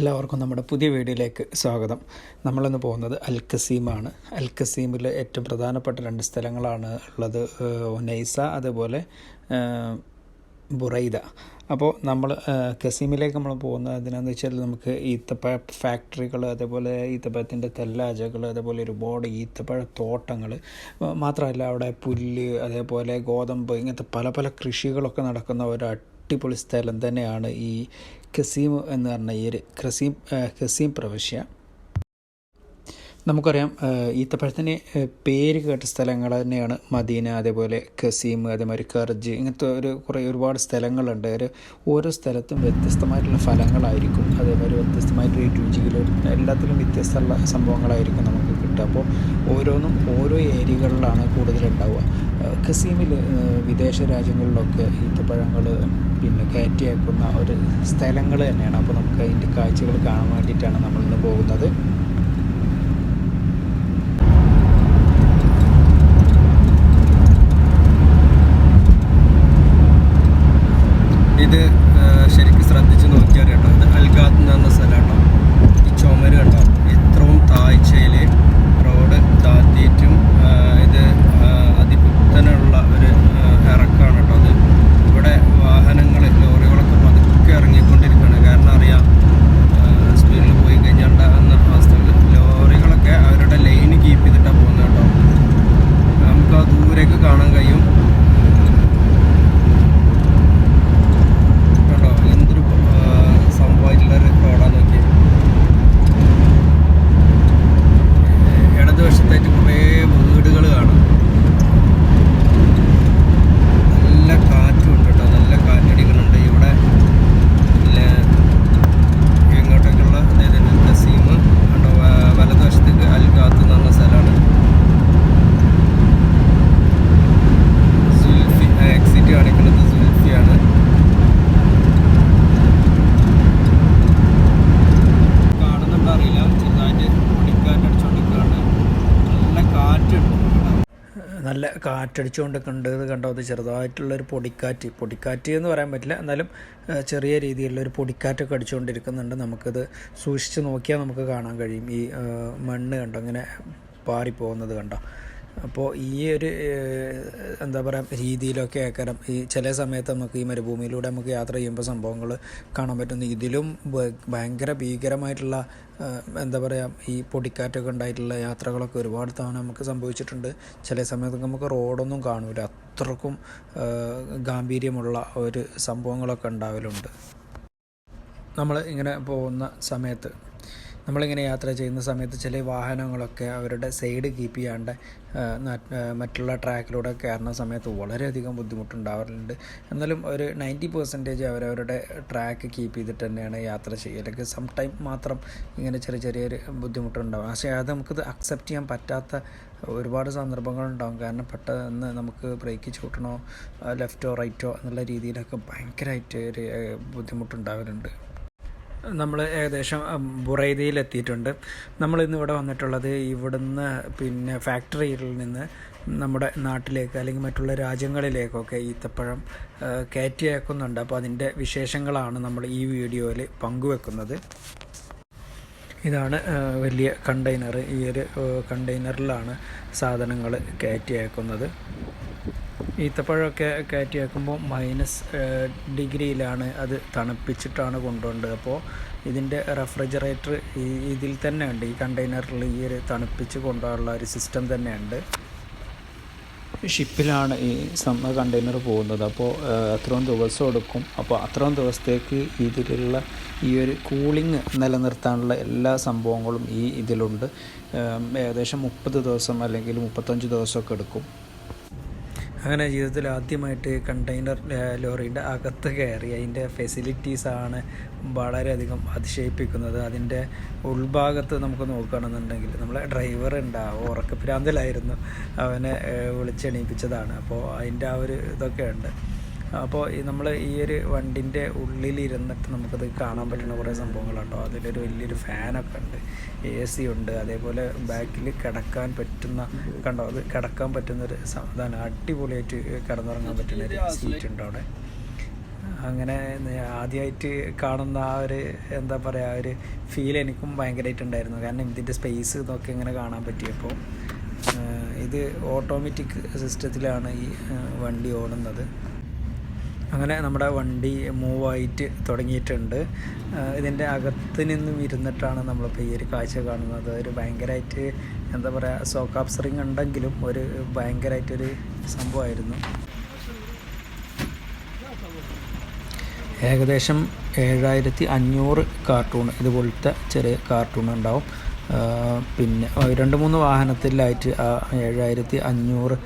എല്ലാവർക്കും നമ്മുടെ പുതിയ വീഡിയോയിലേക്ക് സ്വാഗതം. നമ്മളിന്ന് പോകുന്നത് അൽ ഖസീമാണ്. അൽ ഖസീമിൽ ഏറ്റവും പ്രധാനപ്പെട്ട 2 സ്ഥലങ്ങളാണ് ഉള്ളത്, ഉനൈസ അതുപോലെ ബുറൈദ. അപ്പോൾ നമ്മൾ ഖസീമിലേക്ക് നമ്മൾ പോകുന്നത് എന്തിനാണെന്ന് വെച്ചാൽ നമുക്ക് ഈത്തപ്പഴ ഫാക്ടറികൾ, അതേപോലെ ഈത്തപ്പഴത്തിൻ്റെ തെല്ലാജകൾ, അതേപോലെ ഒരുപാട് ഈത്തപ്പഴ തോട്ടങ്ങൾ, മാത്രമല്ല അവിടെ പുല്ല്, അതേപോലെ ഗോതമ്പ്, ഇങ്ങനത്തെ പല പല കൃഷികളൊക്കെ നടക്കുന്ന ഒരു അടിപൊളി സ്ഥലം തന്നെയാണ് ഈ ഖസീം എന്ന് പറഞ്ഞ ഈ ഒരു ഖസീം പ്രവിശ്യ. നമുക്കറിയാം ഈത്തപ്പഴത്തിന് പേര് കേട്ട സ്ഥലങ്ങൾ തന്നെയാണ് മദീന, അതേപോലെ ഖസീം, അതേമാതിരി കർജ്, ഇങ്ങനത്തെ ഒരുപാട് സ്ഥലങ്ങളുണ്ട്. ഓരോ സ്ഥലത്തും വ്യത്യസ്തമായിട്ടുള്ള ഫലങ്ങളായിരിക്കും, അതേമാതിരി വ്യത്യസ്തമായിട്ടുള്ള രുചികളും, എല്ലാത്തിലും വ്യത്യസ്തമുള്ള സംഭവങ്ങളായിരിക്കും നമുക്ക് കിട്ടുക. അപ്പോൾ ഓരോന്നും ഓരോ ഏരിയകളിലാണ് കൂടുതലുണ്ടാവുക. ഖസീമിൽ വിദേശ രാജ്യങ്ങളിലൊക്കെ ഈത്തപ്പഴങ്ങൾ കയറ്റി അയക്കുന്ന ഒരു സ്ഥലങ്ങൾ തന്നെയാണ്. അപ്പോൾ നമുക്ക് അതിൻ്റെ കാഴ്ചകൾ കാണാൻ വേണ്ടിയിട്ടാണ് നമ്മളിന്ന് പോകുന്നത്. ഇത് ശരിക്കും ശ്രദ്ധിച്ച് നോക്കിയാൽ കേട്ടോ, ഇത് അൽഗാത്ത് എന്ന് പറഞ്ഞ സ്ഥലം കേട്ടോ. ഈ ചുമര് കണ്ടോ, ഇത്രയും താഴ്ചയിൽ റോഡ് താത്തിയിട്ടും ഇത് അതികുത്തനുള്ള ഒരു ഇറക്കാണ് കേട്ടോ. അത് ഇവിടെ വാഹനങ്ങൾ, ലോറികളൊക്കെ പതുക്കെ ഇറങ്ങിക്കൊണ്ടിരിക്കുകയാണ്. കാരണം അറിയാം, സ്പീഡിൽ പോയി കഴിഞ്ഞാൽ ഉണ്ടാകുന്ന അവസ്ഥകൾ. ലോറികളൊക്കെ അവരുടെ ലൈന് കീപ്പ് ചെയ്തിട്ടാണ് പോകുന്നത് കേട്ടോ. നമുക്ക് ആ ദൂരേക്ക് കാണാൻ കഴിയും. നല്ല കാറ്റടിച്ചുകൊണ്ടൊക്കെ ഉണ്ട്. ഇത് കണ്ടോ, അത് ചെറുതായിട്ടുള്ളൊരു പൊടിക്കാറ്റ് എന്ന് പറയാൻ പറ്റില്ല, എന്നാലും ചെറിയ രീതിയിലുള്ളൊരു പൊടിക്കാറ്റൊക്കെ അടിച്ചുകൊണ്ടിരിക്കുന്നുണ്ട്. നമുക്കിത് സൂക്ഷിച്ച് നോക്കിയാൽ നമുക്ക് കാണാൻ കഴിയും. ഈ മണ്ണ് കണ്ടോ ഇങ്ങനെ പാറിപ്പോകുന്നത് കണ്ടോ. അപ്പോൾ ഈ ഒരു എന്താ പറയുക രീതിയിലൊക്കെ ആക്കാരം ഈ ചില സമയത്ത് നമുക്ക് ഈ മരുഭൂമിയിലൂടെ നമുക്ക് യാത്ര ചെയ്യുമ്പോൾ സംഭവങ്ങൾ കാണാൻ പറ്റുന്നു. ഇതിലും ഭയങ്കര ഭീകരമായിട്ടുള്ള എന്താ പറയുക ഈ പൊടിക്കാറ്റൊക്കെ ഉണ്ടായിട്ടുള്ള യാത്രകളൊക്കെ ഒരുപാട് തവണ നമുക്ക് സംഭവിച്ചിട്ടുണ്ട്. ചില സമയത്ത് നമുക്ക് റോഡൊന്നും കാണൂല, അത്രക്കും ഗാംഭീര്യമുള്ള ഒരു സംഭവങ്ങളൊക്കെ ഉണ്ടാവലുണ്ട്. നമ്മൾ ഇങ്ങനെ പോകുന്ന സമയത്ത്, നമ്മളിങ്ങനെ യാത്ര ചെയ്യുന്ന സമയത്ത് ചില വാഹനങ്ങളൊക്കെ അവരുടെ സൈഡ് കീപ്പ് ചെയ്യാണ്ട് മറ്റുള്ള ട്രാക്കിലൂടെ കയറുന്ന സമയത്ത് വളരെയധികം ബുദ്ധിമുട്ടുണ്ടാവാറുണ്ട്. എന്നാലും ഒരു 90% അവരവരുടെ ട്രാക്ക് കീപ്പ് ചെയ്തിട്ട് തന്നെയാണ് യാത്ര ചെയ്യലൊക്കെ. സം ടൈം മാത്രം ഇങ്ങനെ ചെറിയൊരു ബുദ്ധിമുട്ടുണ്ടാകും. പക്ഷേ അത് നമുക്കത് അക്സെപ്റ്റ് ചെയ്യാൻ പറ്റാത്ത ഒരുപാട് സന്ദർഭങ്ങളുണ്ടാകും. കാരണം പെട്ടെന്ന് നമുക്ക് ബ്രേക്ക് ചൂട്ടണോ ലെഫ്റ്റോ റൈറ്റോ എന്നുള്ള രീതിയിലൊക്കെ ഭയങ്കരമായിട്ട് ഒരു ബുദ്ധിമുട്ടുണ്ടാവലുണ്ട്. നമ്മൾ ഏകദേശം ബുറൈദയിലെത്തിയിട്ടുണ്ട്. നമ്മളിന്ന് ഇവിടെ വന്നിട്ടുള്ളത് ഇവിടുന്ന് ഫാക്ടറിയിൽ നിന്ന് നമ്മുടെ നാട്ടിലേക്ക് അല്ലെങ്കിൽ മറ്റുള്ള രാജ്യങ്ങളിലേക്കൊക്കെ ഈത്തപ്പഴം കയറ്റി അയക്കുന്നുണ്ട്. അപ്പോൾ അതിൻ്റെ വിശേഷങ്ങളാണ് നമ്മൾ ഈ വീഡിയോയിൽ പങ്കുവെക്കുന്നത്. ഇതാണ് വലിയ കണ്ടെയ്നർ. ഈ ഒരു കണ്ടെയ്നറിലാണ് സാധനങ്ങൾ കയറ്റി അയക്കുന്നത്. ഈത്തപ്പഴമൊക്കെ കയറ്റി വെക്കുമ്പോൾ -ഡിഗ്രിയിലാണ് അത് തണുപ്പിച്ചിട്ടാണ് കൊണ്ടുപോകേണ്ടത്. അപ്പോൾ ഇതിൻ്റെ റെഫ്രിജറേറ്റർ ഇതിൽ തന്നെ ഉണ്ട്. ഈ കണ്ടെയ്നറിൽ ഈ ഒരു തണുപ്പിച്ച് കൊണ്ടുപോകാനുള്ള ഒരു സിസ്റ്റം തന്നെയുണ്ട്. ഷിപ്പിലാണ് ഈ കണ്ടെയ്നർ പോകുന്നത്. അപ്പോൾ അത്രയും ദിവസം എടുക്കും. അപ്പോൾ അത്രയും ദിവസത്തേക്ക് ഇതിലുള്ള ഈ ഒരു കൂളിംഗ് നിലനിർത്താനുള്ള എല്ലാ സംഭവങ്ങളും ഇതിലുണ്ട്. ഏകദേശം 30 ദിവസം അല്ലെങ്കിൽ 35 ദിവസമൊക്കെ എടുക്കും. അങ്ങനെ ജീവിതത്തിൽ ആദ്യമായിട്ട് കണ്ടെയ്നർ ലോറിയുടെ അകത്ത് കയറി അതിൻ്റെ ഫെസിലിറ്റീസാണ് വളരെയധികം അതിശയിപ്പിക്കുന്നത്. അതിൻ്റെ ഉൾഭാഗത്ത് നമുക്ക് നോക്കുകയാണെന്നുണ്ടെങ്കിൽ നമ്മളെ ഡ്രൈവർ ഉണ്ടാവും, ഉറക്കപ്പിരാന്തലായിരുന്നു, അവനെ വിളിച്ചെണീപ്പിച്ചതാണ്. അപ്പോൾ അതിൻ്റെ ആ ഒരു ഇതൊക്കെ ഉണ്ട്. അപ്പോൾ നമ്മൾ ഈ ഒരു വണ്ടിൻ്റെ ഉള്ളിലിരുന്നിട്ട് നമുക്കത് കാണാൻ പറ്റുന്ന കുറേ സംഭവങ്ങളുണ്ടോ. അതിലൊരു വലിയൊരു ഫാനൊക്കെ ഉണ്ട്, AC ഉണ്ട്, അതേപോലെ ബാക്കിൽ കിടക്കാൻ പറ്റുന്ന കണ്ടോ, അത് കിടക്കാൻ പറ്റുന്നൊരു സംവിധാനം, അടിപൊളിയായിട്ട് കിടന്നുറങ്ങാൻ പറ്റുന്നൊരു സീറ്റ് ഉണ്ട് അവിടെ. അങ്ങനെ ആദ്യമായിട്ട് കാണുന്ന ആ ഒരു എന്താ പറയുക ഒരു ഫീൽ എനിക്കും ഭയങ്കരമായിട്ടുണ്ടായിരുന്നു. കാരണം ഇതിൻ്റെ സ്പേസ് ഇതൊക്കെ ഇങ്ങനെ കാണാൻ പറ്റിയപ്പോൾ. ഇത് ഓട്ടോമാറ്റിക് സിസ്റ്റത്തിലാണ് ഈ വണ്ടി ഓടുന്നത്. അങ്ങനെ നമ്മുടെ വണ്ടി മൂവായിട്ട് തുടങ്ങിയിട്ടുണ്ട്. ഇതിൻ്റെ അകത്ത് നിന്നും ഇരുന്നിട്ടാണ് നമ്മളിപ്പോൾ ഈ ഒരു കാഴ്ച കാണുന്നത്. ഒരു ഭയങ്കരമായിട്ട് എന്താ പറയുക സോക്കാപ്സറിങ് ഉണ്ടെങ്കിലും ഒരു ഭയങ്കരമായിട്ടൊരു സംഭവമായിരുന്നു. ഏകദേശം 7500 കാർട്ടൂൺ ഇതുപോലത്തെ ചെറിയ കാർട്ടൂൺ ഉണ്ടാവും. പിന്നെ 2-3 വാഹനത്തിലായിട്ട് ആ 7500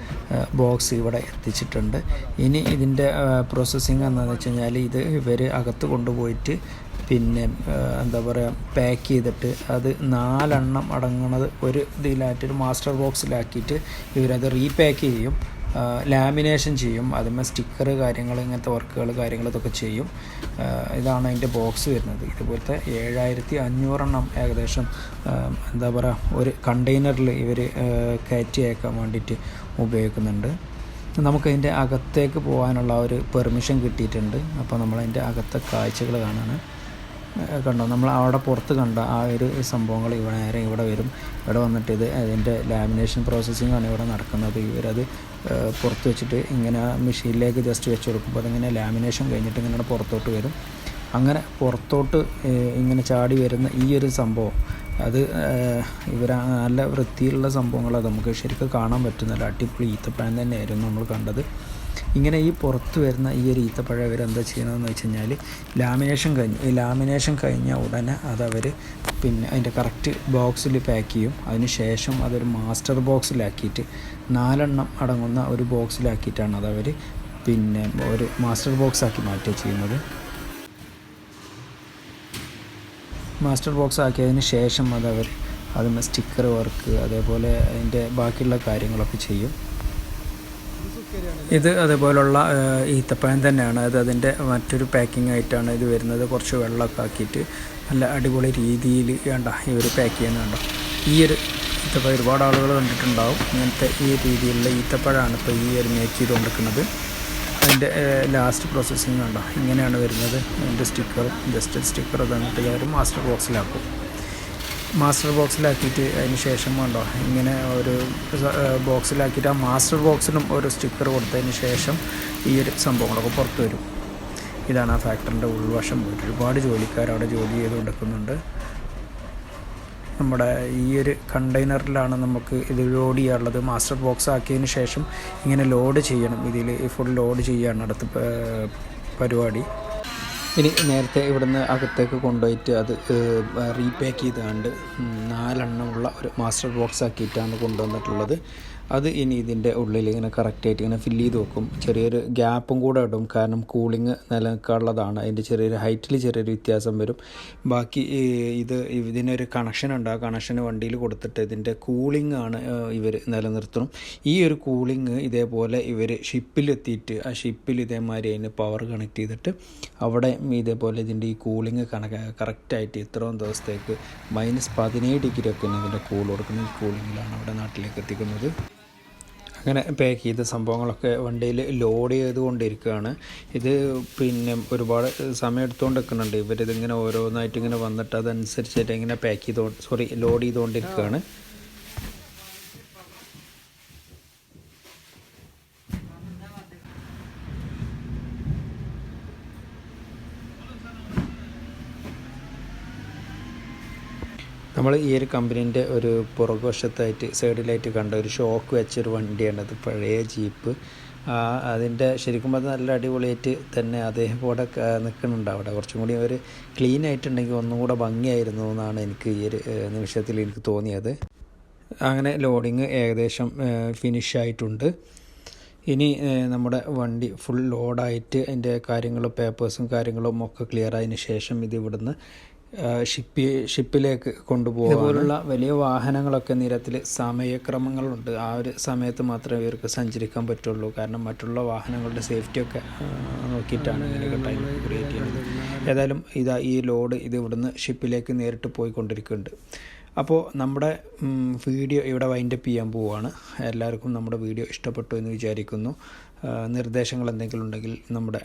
ബോക്സ് ഇവിടെ എത്തിച്ചിട്ടുണ്ട്. ഇനി ഇതിൻ്റെ പ്രോസസ്സിങ് എന്താണെന്ന് വെച്ച് കഴിഞ്ഞാൽ ഇത് ഇവർ അകത്ത് കൊണ്ടുപോയിട്ട് പിന്നെ എന്താ പറയുക പാക്ക് ചെയ്തിട്ട് അത് 4 എണ്ണം അടങ്ങുന്നത് ഒരു ഇതിലായിട്ടൊരു മാസ്റ്റർ ബോക്സിലാക്കിയിട്ട് ഇവരത് റീപാക്ക് ചെയ്യും, ലാമിനേഷൻ ചെയ്യും. അതിന്മേൽ സ്റ്റിക്കർ കാര്യങ്ങൾ ഇങ്ങനത്തെ വർക്കുകൾ കാര്യങ്ങൾ ഇതൊക്കെ ചെയ്യും. ഇതാണ് അതിൻ്റെ ബോക്സ് വരുന്നത്. ഇതുപോലത്തെ 7500 എണ്ണം ഏകദേശം എന്താ പറയുക ഒരു കണ്ടെയ്നറിൽ ഇവർ കയറ്റി അയക്കാൻ വേണ്ടിയിട്ട് ഉപയോഗിക്കുന്നുണ്ട്. നമുക്കതിൻ്റെ അകത്തേക്ക് പോകാനുള്ള ഒരു പെർമിഷൻ കിട്ടിയിട്ടുണ്ട്. അപ്പോൾ നമ്മളതിൻ്റെ അകത്തെ കാഴ്ചകൾ കാണാൻ കണ്ടോ. നമ്മൾ അവിടെ പുറത്ത് കണ്ട ആ ഒരു സംഭവങ്ങൾ ഇവിടെ നേരെ ഇവിടെ വരും. ഇവിടെ വന്നിട്ട് അതിൻ്റെ ലാമിനേഷൻ പ്രോസസ്സിങ്ങാണ് ഇവിടെ നടക്കുന്നത്. ഇവരത് പുറത്ത് വെച്ചിട്ട് ഇങ്ങനെ മെഷീനിലേക്ക് ജസ്റ്റ് വെച്ച് കൊടുക്കുമ്പോൾ അതിങ്ങനെ ലാമിനേഷൻ കഴിഞ്ഞിട്ട് ഇങ്ങനെ പുറത്തോട്ട് വരും. അങ്ങനെ പുറത്തോട്ട് ഇങ്ങനെ ചാടി വരുന്ന ഈ ഒരു സംഭവം അത് ഇവർ നല്ല വൃത്തിയിലുള്ള സംഭവങ്ങളത് നമുക്ക് ശരിക്കും കാണാൻ പറ്റുന്നില്ല. അടിപൊളി ഈത്തപ്പഴം തന്നെയായിരുന്നു നമ്മൾ കണ്ടത്. ഇങ്ങനെ ഈ പുറത്ത് വരുന്ന ഈ ഒരു ഈത്തപ്പഴം ഇവരെന്താ ചെയ്യണമെന്ന് വെച്ച് കഴിഞ്ഞാൽ ലാമിനേഷൻ കഴിഞ്ഞ ഉടനെ അതവർ പിന്നെ അതിൻ്റെ കറക്റ്റ് ബോക്സിൽ പാക്ക് ചെയ്യും. അതിന് ശേഷം അതൊരു മാസ്റ്റർ ബോക്സിലാക്കിയിട്ട് 4 എണ്ണം അടങ്ങുന്ന ഒരു ബോക്സിലാക്കിയിട്ടാണ് അതവർ പിന്നെ ഒരു മാസ്റ്റർ ബോക്സാക്കി മാറ്റുക ചെയ്യുന്നത്. മാസ്റ്റർ ബോക്സ് ആക്കിയതിന് ശേഷം അതവർ അതിന് സ്റ്റിക്കർ വർക്ക് അതേപോലെ അതിൻ്റെ ബാക്കിയുള്ള കാര്യങ്ങളൊക്കെ ചെയ്യും. ഇത് അതേപോലുള്ള ഈത്തപ്പഴം തന്നെയാണ്. അതിൻ്റെ മറ്റൊരു പാക്കിംഗ് ആയിട്ടാണ് ഇത് വരുന്നത്. കുറച്ച് വെള്ളമൊക്കെ ആക്കിയിട്ട് നല്ല അടിപൊളി രീതിയിൽ വേണ്ട ഇവർ പാക്ക് ചെയ്യുന്നുണ്ടോ. ഈ ഒരു ഈത്തപ്പഴം ഒരുപാട് ആളുകൾ കണ്ടിട്ടുണ്ടാവും. ഇങ്ങനത്തെ ഈ രീതിയിലുള്ള ഈത്തപ്പഴമാണ് ഇപ്പോൾ ഈ ഒരു മേക്ക് ചെയ്തുകൊണ്ടിരിക്കുന്നത്. അതിൻ്റെ ലാസ്റ്റ് പ്രോസസ്സിങ് കണ്ടോ ഇങ്ങനെയാണ് വരുന്നത്. അതിൻ്റെ സ്റ്റിക്കർ തന്നിട്ട് ഒരു മാസ്റ്റർ ബോക്സിലാക്കിയിട്ട് അതിന് ശേഷം കണ്ടോ ഇങ്ങനെ ഒരു ബോക്സിലാക്കിയിട്ട് ആ മാസ്റ്റർ ബോക്സിനും ഒരു സ്റ്റിക്കർ കൊടുത്തതിന് ശേഷം ഈ ഒരു സംഭവങ്ങളൊക്കെ പുറത്ത് വരും. ഇതാണ് ആ ഫാക്ടറിൻ്റെ ഉൾവശം. ഒരുപാട് ജോലിക്കാർ അവിടെ ജോലി ചെയ്ത് കൊടുക്കുന്നുണ്ട്. നമ്മുടെ ഈ ഒരു കണ്ടെയ്നറിലാണ് നമുക്ക് ഇത് ലോഡ് ചെയ്യാനുള്ളത്. മാസ്റ്റർ ബോക്സ് ആക്കിയതിന് ശേഷം ഇങ്ങനെ ലോഡ് ചെയ്യണം. ഇതിൽ ഫുൾ ലോഡ് ചെയ്യാണ് അടുത്ത പരിപാടി. ഇനി നേരത്തെ ഇവിടുന്ന് അകത്തേക്ക് കൊണ്ടുപോയിട്ട് അത് റീപാക്ക് ചെയ്താണ്ട് 4 എണ്ണമുള്ള ഒരു മാസ്റ്റർ ബോക്സ് ആക്കിയിട്ടാണ് കൊണ്ടുവന്നിട്ടുള്ളത്. അത് ഇനി ഇതിൻ്റെ ഉള്ളിൽ ഇങ്ങനെ കറക്റ്റായിട്ട് ഇങ്ങനെ ഫില്ല് ചെയ്ത് വെക്കും. ചെറിയൊരു ഗ്യാപ്പും കൂടെ ഇടും, കാരണം കൂളിങ് നിലനിൽക്കാനുള്ളതാണ്. അതിൻ്റെ ചെറിയൊരു ഹൈറ്റിൽ ചെറിയൊരു വ്യത്യാസം വരും. ബാക്കി ഇതിനൊരു കണക്ഷൻ ഉണ്ട്. ആ കണക്ഷന് വണ്ടിയിൽ കൊടുത്തിട്ട് ഇതിൻ്റെ കൂളിംഗ് ആണ് ഇവർ നിലനിർത്തണം. ഈ ഒരു കൂളിംഗ് ഇതേപോലെ ഇവർ ഷിപ്പിലെത്തിയിട്ട് ആ ഷിപ്പിൽ ഇതേമാതിരി അതിന് പവർ കണക്ട് ചെയ്തിട്ട് അവിടെ ഇതേപോലെ ഇതിൻ്റെ ഈ കൂളിംഗ് കറക്റ്റായിട്ട് ഇത്രയും ദിവസത്തേക്ക് -17 ഡിഗ്രി ഒക്കെ ഇതിൻ്റെ കൂൾ കൊടുക്കുന്ന ഈ കൂളിങ്ങിലാണ് അവിടെ നാട്ടിലേക്ക് എത്തിക്കുന്നത്. അങ്ങനെ പാക്ക് ചെയ്ത സംഭവങ്ങളൊക്കെ വണ്ടിയിൽ ലോഡ് ചെയ്തുകൊണ്ടിരിക്കുകയാണ്. ഇത് പിന്നെ ഒരുപാട് സമയം എടുത്തുകൊണ്ട് നിൽക്കുന്നുണ്ട്. ഇവരിതിങ്ങനെ ഓരോന്നായിട്ട് ഇങ്ങനെ വന്നിട്ട് അതനുസരിച്ചിട്ട് ഇങ്ങനെ ലോഡ് ചെയ്തുകൊണ്ടിരിക്കുകയാണ്. നമ്മൾ ഈ ഒരു കമ്പനീൻ്റെ ഒരു പുറകുവശത്തായിട്ട് സൈഡിലായിട്ട് കണ്ട ഒരു ഷോക്ക് വെച്ചൊരു വണ്ടിയാണ്. അത് പഴയ ജീപ്പ്. അതിൻ്റെ ശരിക്കും അത് നല്ല അടിപൊളിയായിട്ട് തന്നെ അതേപോലെ നിൽക്കുന്നുണ്ട്. അവിടെ കുറച്ചും കൂടി ഒരു ക്ലീൻ ആയിട്ടുണ്ടെങ്കിൽ ഒന്നും കൂടെ ഭംഗിയായിരുന്നു എന്നാണ് എനിക്ക് ഈ ഒരു നിമിഷത്തിൽ എനിക്ക് തോന്നിയത്. അങ്ങനെ ലോഡിങ് ഏകദേശം ഫിനിഷായിട്ടുണ്ട്. ഇനി നമ്മുടെ വണ്ടി ഫുൾ ലോഡായിട്ട് അതിൻ്റെ കാര്യങ്ങളും പേപ്പേഴ്സും കാര്യങ്ങളും ഒക്കെ ക്ലിയർ ആയതിന് ശേഷം ഇത് ഇവിടുന്ന് ഷിപ്പിലേക്ക് കൊണ്ടുപോകും. ഇതുപോലുള്ള വലിയ വാഹനങ്ങളൊക്കെ നിരത്തിൽ സമയക്രമങ്ങളുണ്ട്. ആ ഒരു സമയത്ത് മാത്രമേ ഇവർക്ക് സഞ്ചരിക്കാൻ പറ്റുള്ളൂ. കാരണം മറ്റുള്ള വാഹനങ്ങളുടെ സേഫ്റ്റിയൊക്കെ നോക്കിയിട്ടാണ് ഇങ്ങനെയൊക്കെ ടൈം ക്രിയേറ്റ് ചെയ്യുന്നത്. ഏതായാലും ഈ ലോഡ് ഇത് ഇവിടുന്ന് ഷിപ്പിലേക്ക് നേരിട്ട് പോയിക്കൊണ്ടിരിക്കുന്നുണ്ട്. അപ്പോൾ നമ്മുടെ വീഡിയോ ഇവിടെ വൈൻഡപ്പ് ചെയ്യാൻ പോവുകയാണ്. എല്ലാവർക്കും നമ്മുടെ വീഡിയോ ഇഷ്ടപ്പെട്ടു എന്ന് വിചാരിക്കുന്നു. നിർദ്ദേശങ്ങൾ എന്തെങ്കിലും ഉണ്ടെങ്കിൽ നമ്മുടെ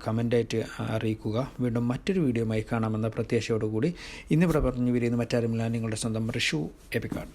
കമൻ്റായിട്ട് അറിയിക്കുക. വീണ്ടും മറ്റൊരു വീഡിയോയുമായി കാണാമെന്ന പ്രത്യാശയോടുകൂടി ഇന്നിവിടെ പറഞ്ഞു വിരിയുന്ന മറ്റാരുമില്ല, നിങ്ങളുടെ സ്വന്തം ഋഷു എപ്പിക്കാട്.